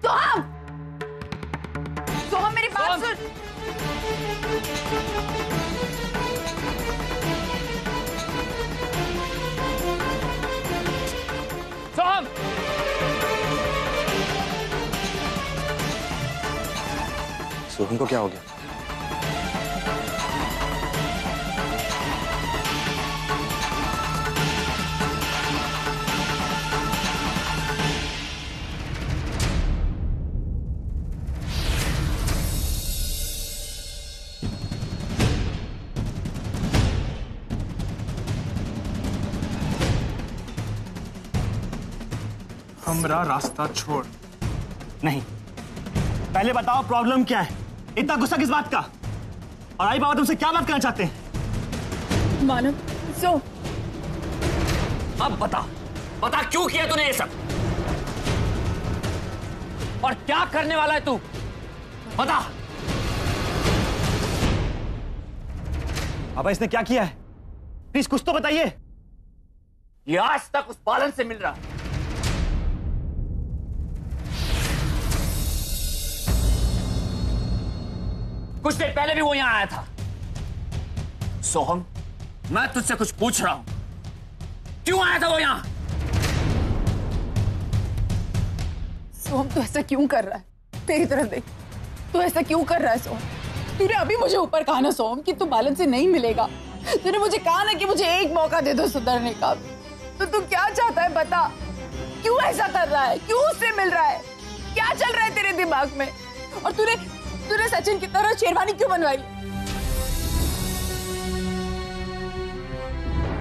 सोहम, सोहम मेरी बात सुन। सोहम, सोहम को क्या हो गया? हमरा रास्ता छोड़। नहीं, पहले बताओ प्रॉब्लम क्या है? इतना गुस्सा किस बात का? और आई बाबा तुमसे क्या बात करना चाहते हैं? मानव, सो अब बता क्यों किया तूने ये सब? और क्या करने वाला है तू? बता। बाबा इसने क्या किया है? प्लीज कुछ तो बताइए। ये आज तक उस बालन से मिल रहा है। कुछ देर पहले भी वो यहां आया था। सोहम, मैं तुझसे कुछ पूछ रहा हूं, क्यों आया था वो यहां? सोहम तू ऐसा क्यों कर रहा है? तेरी तरफ देख, तू ऐसा क्यों कर रहा है सोहम? तूने अभी मुझे ऊपर कहा ना सोहम कि तू बालन से नहीं मिलेगा। तूने मुझे कहा ना कि मुझे एक मौका दे दो सुधरने का। तो तू क्या चाहता है बता? क्यों ऐसा कर रहा है? क्यों उससे मिल रहा है? क्या चल रहा है तेरे दिमाग में? और तूने सचिन की तरह शेरवानी क्यों बनवाई?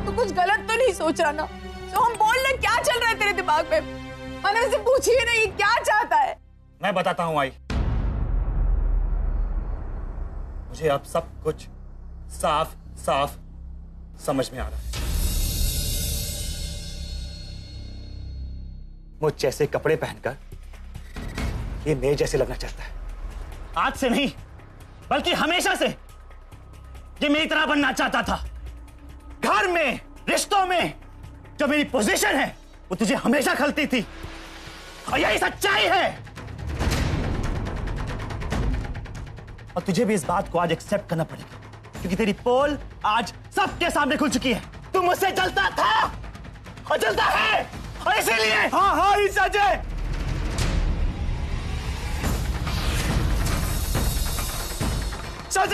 तू कुछ गलत तो नहीं सोच रहा ना? सोहम बोल ना, क्या चल रहा है तेरे दिमाग में? मैंने उसे पूछिए नहीं क्या चाहता है। मैं बताता हूं आई। मुझे अब सब कुछ साफ साफ समझ में आ रहा है। मुझ जैसे कपड़े पहनकर ये मेरे जैसे लगना चाहता है। आज से नहीं बल्कि हमेशा से ये मेरी तरह बनना चाहता था। घर में, रिश्तों में जो मेरी पोजीशन है वो तुझे हमेशा खलती थी, और यही सच्चाई है। और तुझे भी इस बात को आज एक्सेप्ट करना पड़ेगा, क्योंकि तेरी पोल आज सबके सामने खुल चुकी है। तू मुझसे जलता था और जलता है, और इसीलिए हाँ इस अजय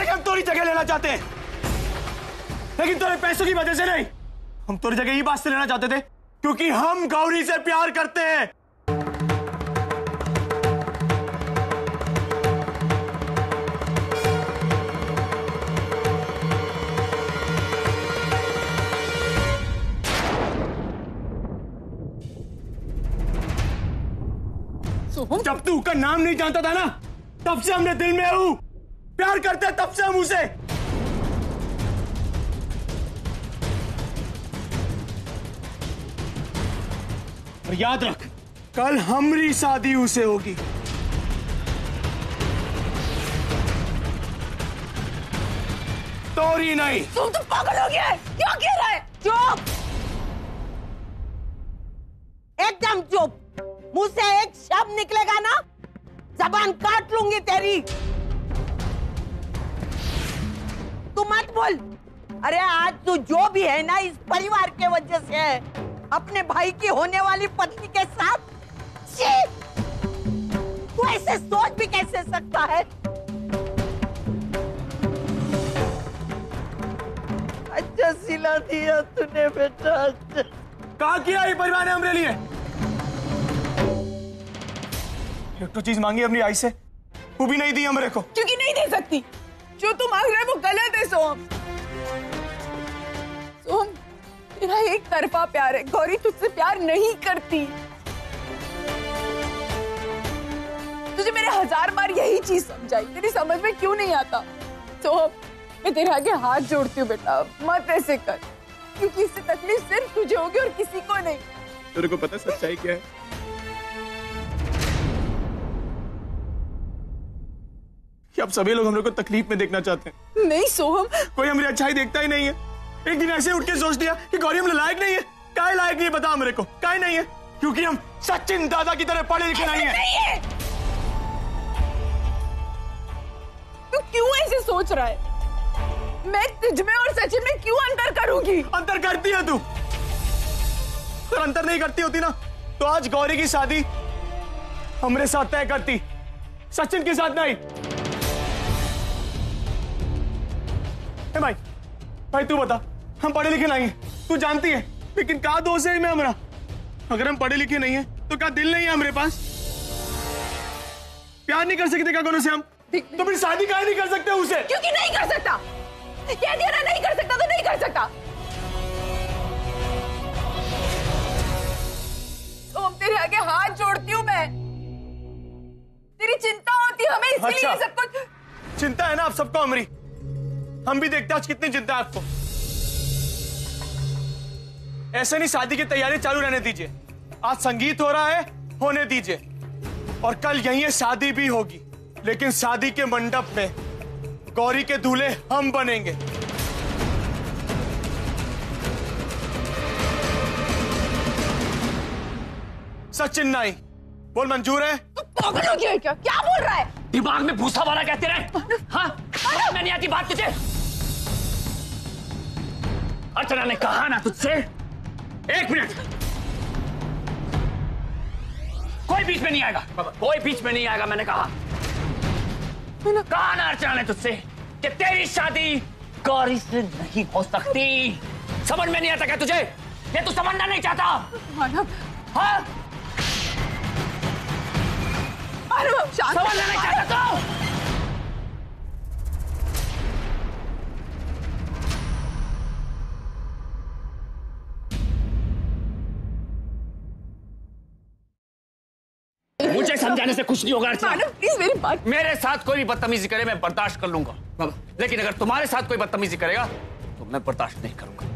हम तोरी जगह लेना चाहते हैं, लेकिन तेरे पैसों की वजह से नहीं। हम तोरी जगह ये बात से लेना चाहते थे क्योंकि हम गौरी से प्यार करते हैं। जब तू उसका नाम नहीं जानता था ना, तब से हमने दिल में हूं, प्यार करते हैं तब से हम उसे। और याद रख, कल हमारी शादी उसे होगी। तोरी नहीं। तुम तो पागल हो गया है। क्यों कह रहा है? चुप, एकदम चुप। मुंह से एक शब्द निकलेगा ना, जबान काट लूंगी तेरी। तू मत बोल। अरे आज तू जो भी है ना, इस परिवार के वजह से है। अपने भाई की होने वाली पत्नी के साथ तू ऐसे सोच भी कैसे सकता है? अच्छा सिला दिया तूने बेटा। कहा किया ये परिवार ने हमरे लिए? एक तो चीज मांगी अपनी आई से, वो भी नहीं दी हमरे को। क्योंकि नहीं दे सकती। जो तू मांग रहा है वो गलत है सोहम। सोहम, तेरा एक तरफा प्यार है। गौरी तुझसे प्यार नहीं करती। तुझे मेरे 1000 बार यही चीज समझाई, तेरी समझ में क्यों नहीं आता? सोहम, मैं तेरे आगे हाथ जोड़ती हूँ बेटा, मत ऐसे कर, क्योंकि इससे तकलीफ सिर्फ तुझे होगी और किसी को नहीं। तेरे को पता सच्चाई क्या है? कि अब सभी लोग हम लोग को तकलीफ में देखना चाहते हैं। नहीं सोहम, कोई हमारी अच्छाई देखता ही नहीं है। एक दिन ऐसे उठ के सोच दिया कि गौरी हम लायक नहीं है। काहे लायक नहीं है बता मेरे को? काहे नहीं है? क्योंकि हम सचिन दादा की तरह पढ़े लिखे नहीं है। तू क्यों ऐसे सोच रहा है? मैं तुझमें और सचिन में क्यों अंतर करूंगी? अंतर करती है तू। अगर अंतर नहीं करती होती ना तो आज गौरी की शादी हमारे साथ तय करती, सचिन के साथ नहीं। भाई भाई तू बता, हम पढ़े लिखे नहीं हैं, तू जानती है, लेकिन क्या दोष है मैं हमारा? अगर हम पढ़े लिखे नहीं हैं तो क्या दिल नहीं है हमारे पास? प्यार नहीं कर सकते क्या दोनों से हम? तो फिर शादी काहे नहीं कर सकते उसे? क्योंकि नहीं कर सकता। कह दिया ना, नहीं कर सकता तो नहीं कर सकता। तो तेरे आगे हाथ जोड़ती हूँ मैं। तेरी चिंता होती है हमें, इसलिए सब कुछ चिंता है ना आप सबको हमारी। हम भी देखते हैं आज कितनी चिंता है आपको। ऐसे नहीं, शादी की तैयारी चालू रहने दीजिए। आज संगीत हो रहा है, होने दीजिए, और कल यहीं शादी भी होगी, लेकिन शादी के मंडप में गौरी के दूल्हे हम बनेंगे। सचिन नहीं। बोल मंजूर है? पागल हो गया है क्या? क्या बोल रहा है? दिमाग में भूसा वाला कहते रहे। हाँ, मैं नहीं आती बात तुझे। अर्चना ने कहा ना तुझसे, 1 मिनट, कोई बीच में नहीं आएगा, कोई बीच में नहीं आएगा। मैंने कहा ना अर्चना ने तुझसे कि तेरी शादी गौरी से नहीं हो सकती। समझ में नहीं आता क्या तुझे? ये तू समझना नहीं चाहता? मानव, हाँ, समझना नहीं चाहता तो? मुझे समझाने से कुछ नहीं होगा अर्चना। प्लीज मेरी बात। मेरे साथ कोई भी बदतमीजी करे मैं बर्दाश्त कर लूंगा, लेकिन अगर तुम्हारे साथ कोई बदतमीजी करेगा तो मैं बर्दाश्त नहीं करूंगा।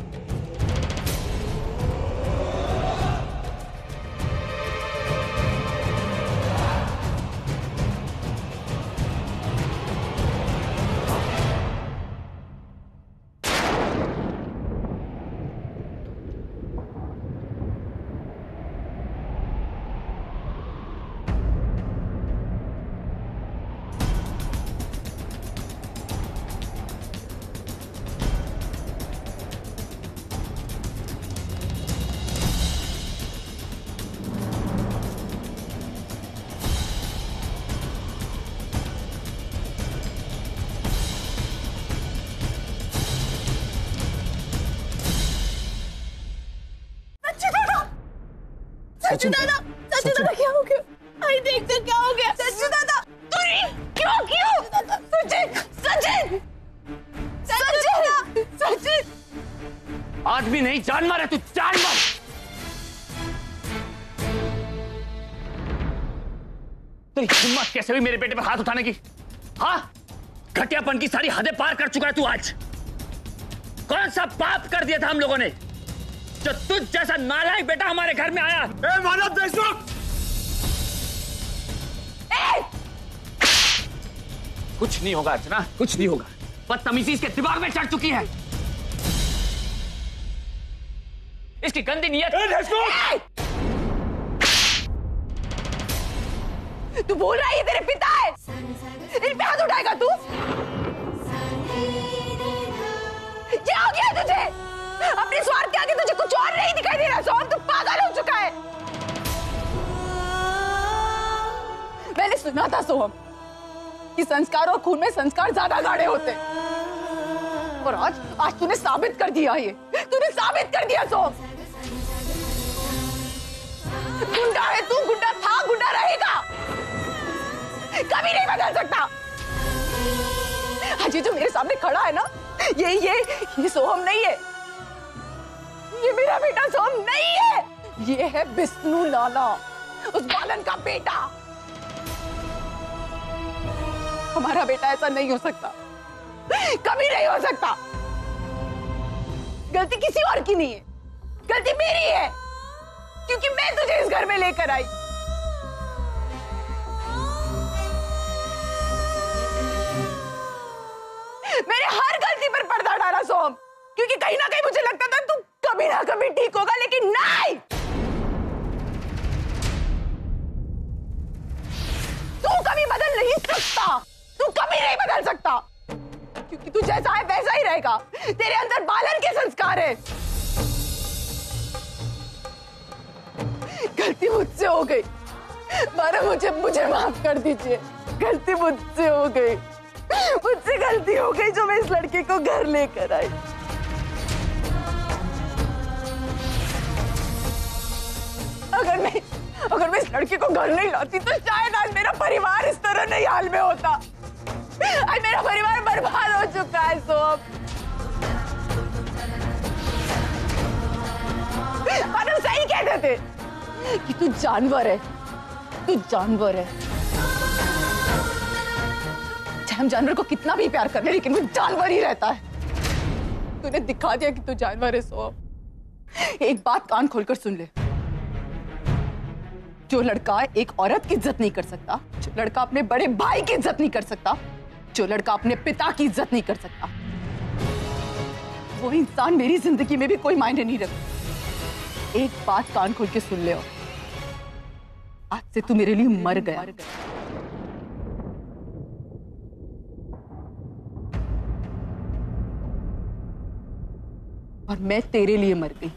सच्चू दादा, सच्चू दादा क्या हो गया? आई देख तो क्या हो गया? सच्चू दादा, क्यों? सचिन, सचिन, सचिन, सचिन। आदमी नहीं जानवर है तू, जानवर। तेरी हिम्मत कैसे हुई मेरे बेटे पर हाथ उठाने की? हाँ, घटियापन की सारी हदें पार कर चुका है तू आज। कौन सा पाप कर दिया था हम लोगों ने जो तुझ जैसा नालायक बेटा हमारे घर में आया? मानव देशमुख, कुछ नहीं होगा अर्चना, कुछ नहीं होगा। बदतमीजी इसके दिमाग में चढ़ चुकी है, इसकी गंदी नीयत। तू बोल रहा है ये तेरे पिता है? इन पे हाथ उठाएगा तू? क्या हो गया तुझे? अपने स्वार्थ के आगे तुझे कुछ और नहीं दिखाई दे रहा? सोहम, तू पागल हो चुका है। मैंने सुना था सोहम कि संस्कार और खून में संस्कार ज्यादा गाढ़े होते हैं, और आज तूने साबित कर दिया। ये तूने साबित कर दिया सोहम। गुंडा है तू, गुंडा था, गुंडा रहेगा, कभी नहीं बदल सकता। आज ये जो मेरे सामने खड़ा है ना, ये सोहम नहीं है, ये मेरा बेटा सोहम नहीं है, ये है विष्णु लाला, उस बालन का बेटा। हमारा बेटा ऐसा नहीं हो सकता, कभी नहीं हो सकता। गलती किसी और की नहीं है, गलती मेरी है, क्योंकि मैं तुझे इस घर में लेकर आई। मैंने हर गलती पर पर्दा डाला सोहम, क्योंकि कहीं ना कहीं मुझे लगता था तू कभी ना कभी ठीक होगा, लेकिन नहीं, तू कभी बदल नहीं सकता, तू कभी नहीं बदल सकता, क्योंकि तू जैसा है वैसा ही रहेगा। तेरे अंदर बालन के संस्कार है। गलती मुझसे हो गई मानो, मुझे माफ कर दीजिए। गलती मुझसे हो गई, मुझसे गलती हो गई जो मैं इस लड़के को घर लेकर आई। अगर मैं इस लड़के को घर नहीं लाती तो शायद आज मेरा परिवार इस तरह नहीं हाल में होता। आज मेरा परिवार बर्बाद हो चुका है। सोम, मानो सही कहते थे कि तू जानवर है, तू जानवर है। चाहे हम जानवर को कितना भी प्यार कर ले, लेकिन वो जानवर ही रहता है। तूने दिखा दिया कि तू जानवर है। सोम, एक बात कान खोलकर सुन ले। जो लड़का एक औरत की इज्जत नहीं कर सकता, जो लड़का अपने बड़े भाई की इज्जत नहीं कर सकता, जो लड़का अपने पिता की इज्जत नहीं कर सकता, वो इंसान मेरी जिंदगी में भी कोई मायने नहीं रखता। एक बात कान खोल के सुन ले, आज से तू मेरे लिए मर गया। और मैं तेरे लिए मर गई।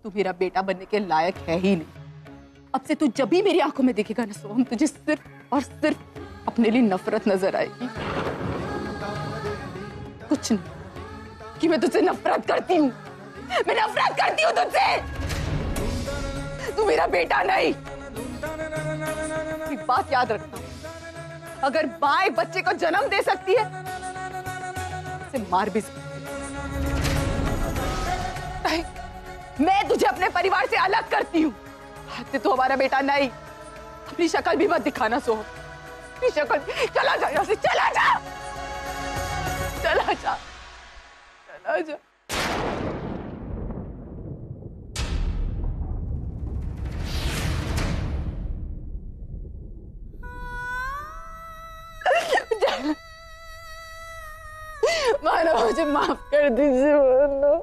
तू मेरा बेटा बनने के लायक है ही नहीं। अब से तू जब भी मेरी आंखों में देखेगा ना सोम, तुझे सिर्फ और सिर्फ अपने लिए नफरत नजर आएगी। कुछ नहीं कि मैं तुझसे नफरत करती हूँ, मैं नफरत करती हूँ तुझसे। तू मेरा बेटा नहीं। एक बात याद रखना, अगर माँ एक बच्चे को जन्म दे सकती है, उसे मार भी सकती है। मैं तुझे अपने परिवार से अलग करती हूँ। तो हमारा बेटा नहीं। अपनी शक्ल भी मत दिखाना सोम, अपनी शक्ल। चला जा यहाँ से, चला जा, चला जा, चला जा। मानो मुझे माफ कर दीजिए। मानो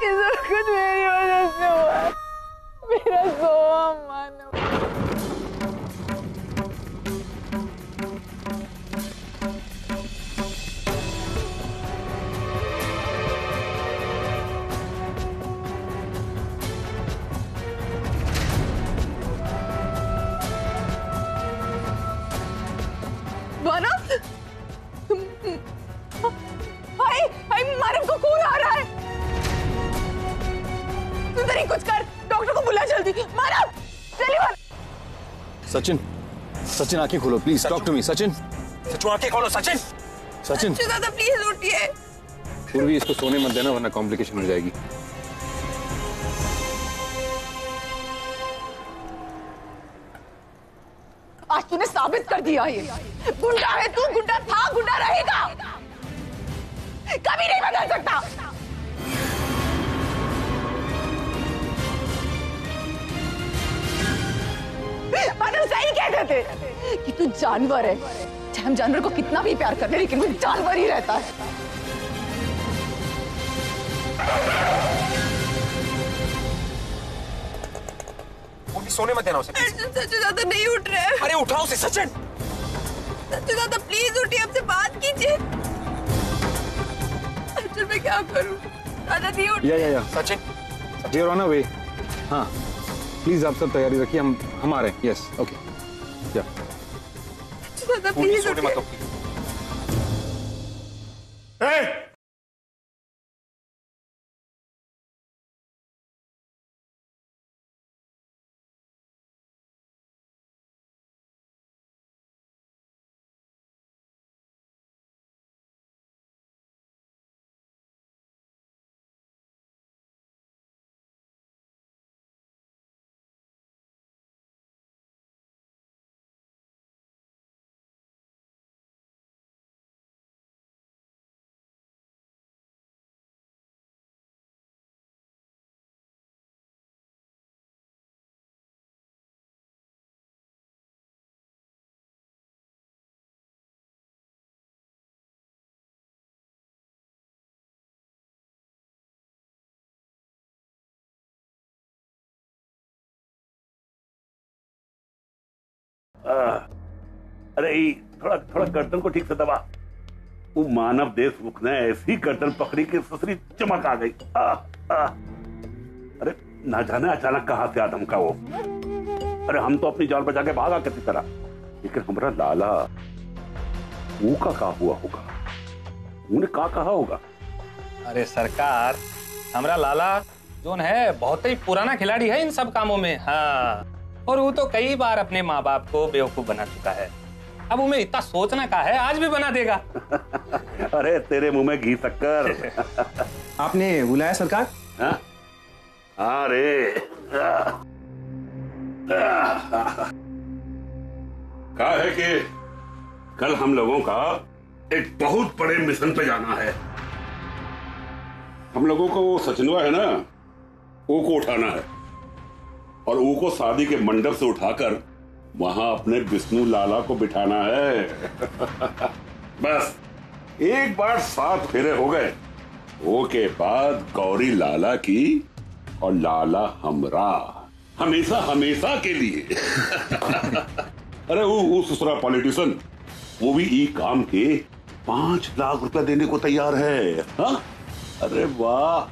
ये सब कुछ मेरी वजह से हुआ। मेरा सोम, मानो। मानो, मानव को खून आ रहा है। सुंदरी कुछ कर, डॉक्टर को बुला जल्दी। मानव, चलिए। सचिन, सचिन आंखें खोलो please, talk to me. Sachin, आंखें खोलो। सचिन, सचिन दादा प्लीज उठिए। पूर्वी, इसको सोने मत देना वरना कॉम्प्लिकेशन हो जाएगी। आज तूने साबित कर दिया ये गुंडा है तू, गुंडा था, गुंडा रहेगा, कभी नहीं बदल सकता। मानो सही कहते थे कि तू जानवर है। चाहे हम जानवर को कितना भी प्यार कर ले, लेकिन वो जानवर ही रहता है। वो भी सोने मत देना उसे। सच्चू दादा नहीं उठ रहे। अरे उठाओ उसे। सचिन, सच्चू दादा प्लीज उठिए, हमसे बात कीजिए। सच्चू मैं क्या करूं? दादा नहीं उठ। या Sachin, we are on a way. हाँ प्लीज आप सब तैयारी रखिए, हम आ रहे हैं। Yes okay. या सच्चू दादा प्लीज उठिए। अरे थोड़ा गर्दन को ठीक से दबा। वो मानव देशमुख ने ऐसी गर्दन पकड़ी कि ससुरी चमक आ गई। अरे ना जाने अचानक कहां से आदम का वो। अरे हम तो अपनी जान बचा के भागा किसी तरह, लेकिन हमारा लाला वो का हुआ होगा, उन्हें कहा होगा। अरे सरकार, हमारा लाला जोन है बहुत ही पुराना खिलाड़ी है इन सब कामों में। हाँ, और वो तो कई बार अपने माँ बाप को बेवकूफ बना चुका है। अब उन्हें इतना सोचना का है, आज भी बना देगा। अरे तेरे मुंह में घी शक्कर। आपने बुलाया सरकार? अरे कहा है कि कल हम लोगों का एक बहुत बड़े मिशन पे जाना है। हम लोगों को वो सचिनवा है ना, वो को उठाना है और वो को शादी के मंडप से उठाकर वहां अपने विष्णु लाला को बिठाना है। बस एक बार 7 फेरे हो गए, वो के बाद गौरी लाला की और लाला हमरा, हमेशा हमेशा के लिए। अरे वो ससुरा पॉलिटिशियन, वो भी ई काम के 5 लाख रुपया देने को तैयार है। हा? अरे वाह,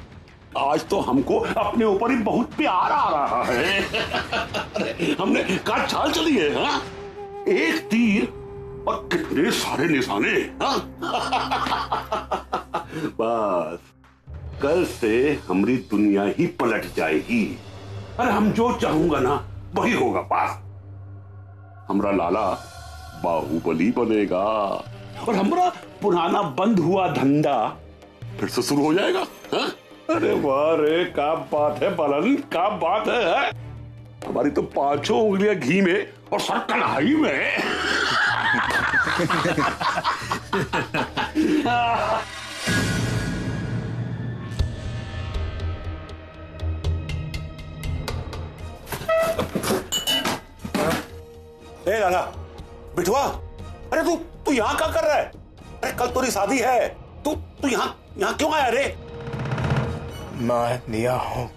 आज तो हमको अपने ऊपर ही बहुत प्यार आ रहा है। हमने क्या चाल चली है। हा? एक तीर और कितने सारे निशाने। हा? बस कल से हमारी दुनिया ही पलट जाएगी। अरे हम जो चाहूंगा ना वही होगा। पास हमारा लाला बाहुबली बनेगा और हमारा पुराना बंद हुआ धंधा फिर से शुरू हो जाएगा। हा? अरे वाह रे, क्या बात है बालन, क्या बात है? हमारी तो 5 उंगलियां घी में और सर कढ़ाई में। ए लाला, बिठवा, अरे तू यहाँ क्या कर रहा है? अरे कल तेरी शादी है, तू यहाँ क्यों आया रे? मैं दिया हूँ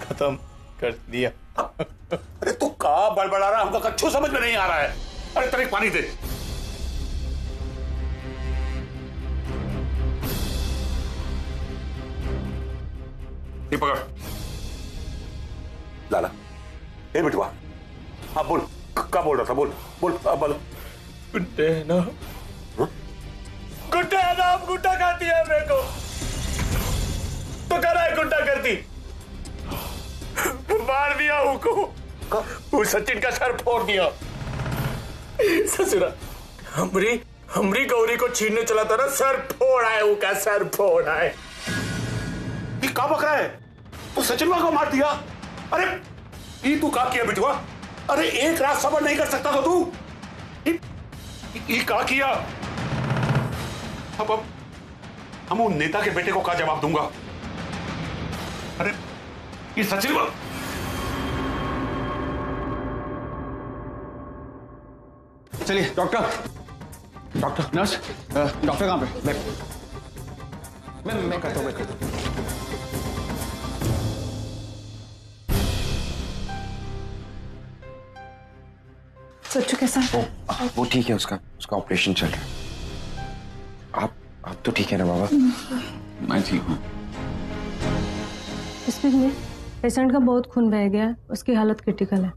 खत्म कर दिया। अरे तू कहा बड़बड़ा रहा, हमको कच्छू समझ में नहीं आ रहा है। अरे तेरे पानी दे। ये पकड़ लाला। ए बिटवा, हाँ बोल, क्या बोल रहा था? बोल बोल बोल। गुड्डे ना, गुड्डे नाम गुड्डा खाती है मेरे को, तो कह रहा है गुड्डा करती। मार दिया उसको, वो सचिन का सर फोड़ दिया। ससुरा हमरी गौरी को छीनने चला था ना, सर फोड़ा है, वो का सर फोड़ा है। ये क्या बक रहा है? तू सचिन को मार दिया? अरे ये तू क्या किया बिटवा? अरे एक रात सबर नहीं कर सकता तो तू ये क्या किया? अब हम उन नेता के बेटे को क्या जवाब दूंगा? अरे ये सचिन को चलिए डॉक्टर, नर्स, डॉक्टर कहाँ पे? मैं करता हूँ। सच्चू कैसा है? वो ठीक है, उसका ऑपरेशन चल रहा है। आप तो ठीक है ना बाबा? मैं ठीक हूँ। इसमें पेशेंट का बहुत खून बह गया है, उसकी हालत क्रिटिकल है।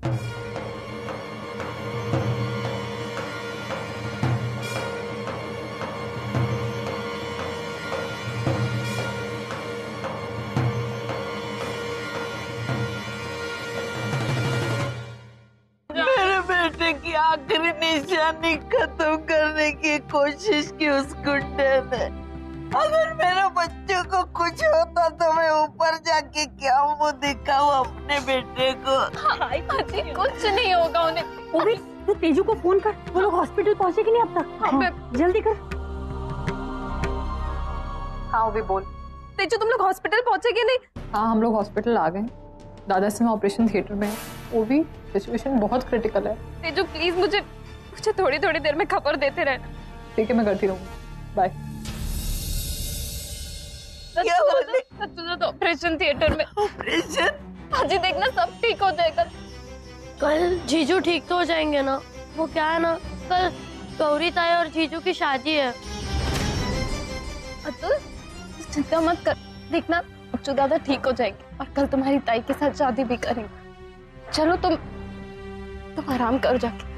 की आखिरी निशानी खत्म करने की कोशिश की उस गुंडे ने। अगर मेरे बच्चों को कुछ होता तो मैं ऊपर जाके क्या मुंह दिखाऊं अपने बेटे को? कुछ नहीं होगा उन्हें। तू तेजू को फोन कर, वो लोग हॉस्पिटल पहुंचे कि नहीं अब तक? हाँ, जल्दी कर। हाँ भी बोल। तेजू तुम लोग हॉस्पिटल पहुंचे कि नहीं? हाँ हम लोग हॉस्पिटल आ गए, दादा से मैं ऑपरेशन थिएटर में, वो भी सिचुएशन बहुत क्रिटिकल है। तेजू प्लीज मुझे थोड़ी देर में खबर देते रहना। ठीक है, मैं करती रहूंगी। बाय। ऑपरेशन थिएटर में। ऑपरेशन? हाँ जी, देखना सब ठीक हो जाएगा। कल जीजू ठीक तो हो जाएंगे ना? वो क्या है ना, कल गौरी ताई और जीजू की शादी है। अतुल चिंता मत कर, देखना बच्चू दादा ठीक हो जाएगी और कल तुम्हारी ताई के साथ शादी भी करेंगे। चलो तुम आराम करो जाके।